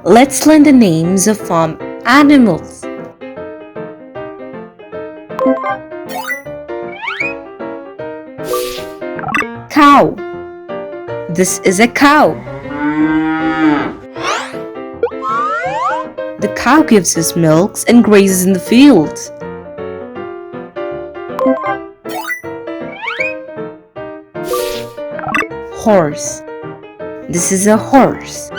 Let's learn the names of farm animals. Cow. This is a cow. The cow gives us milk and grazes in the fields. Horse. This is a horse.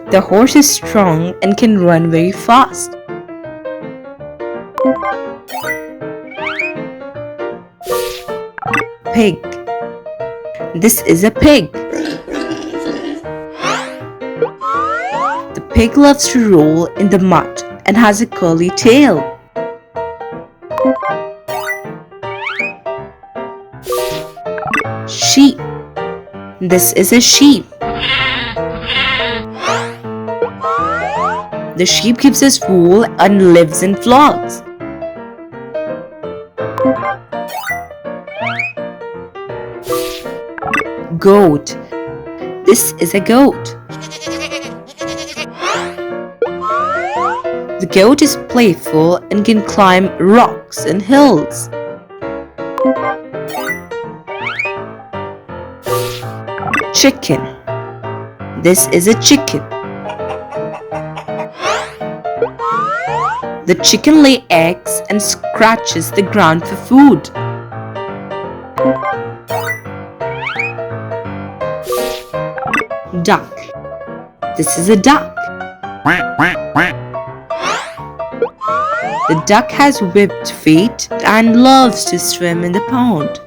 The horse is strong and can run very fast. Pig. This is a pig. The pig loves to roll in the mud and has a curly tail. Sheep. This is a sheep. The sheep gives us wool and lives in flocks. Goat. This is a goat. The goat is playful and can climb rocks and hills. Chicken. This is a chicken. The chicken lays eggs and scratches the ground for food. Duck. This is a duck. The duck has webbed feet and loves to swim in the pond.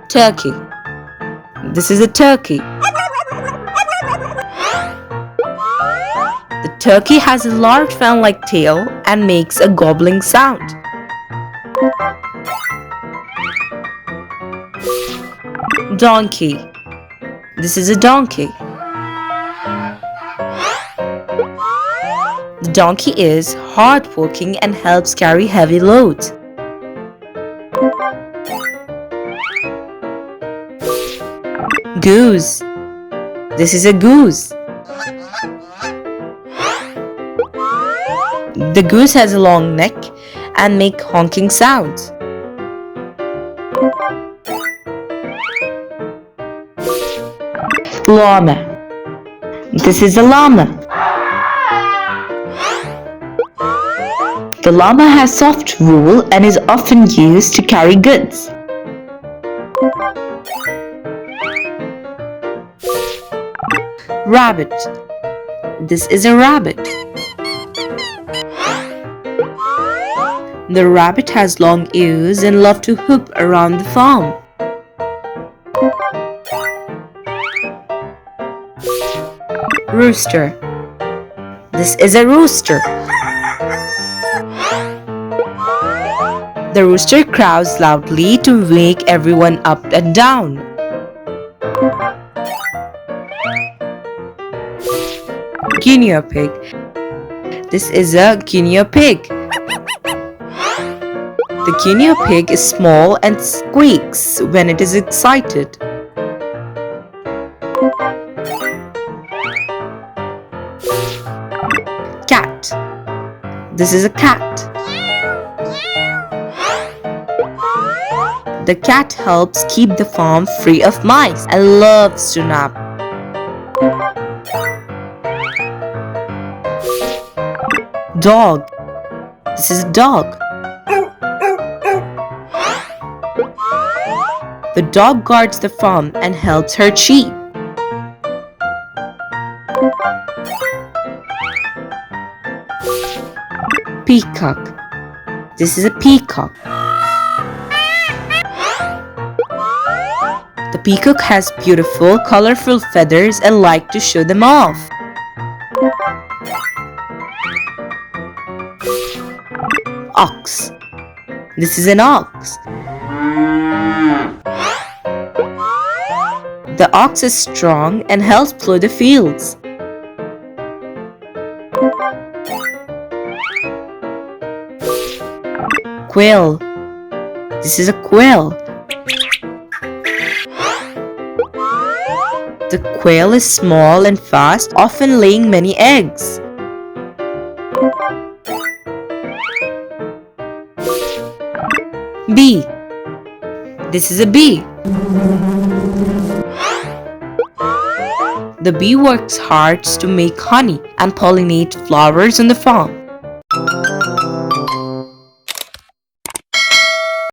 Turkey. This is a turkey. The turkey has a large fan-like tail and makes a gobbling sound. Donkey. This is a donkey. The donkey is hardworking and helps carry heavy loads. Goose. This is a goose. The goose has a long neck and makes honking sounds. Llama. This is a llama. The llama has soft wool and is often used to carry goods. Rabbit. This is a rabbit. The rabbit has long ears and loves to hoop around the farm. Rooster. This is a rooster. The rooster crows loudly to wake everyone up and down. Guinea pig. This is a guinea pig. The guinea pig is small and squeaks when it is excited. Cat. This is a cat. The cat helps keep the farm free of mice and loves to nap. Dog. This is a dog. The dog guards the farm and helps her sheep. Peacock. This is a peacock. The peacock has beautiful, colorful feathers and likes to show them off. Ox. This is an ox. The ox is strong and helps plow the fields. quail. This is a quail. The quail is small and fast, often laying many eggs. Bee. This is a bee. The bee works hard to make honey and pollinate flowers on the farm.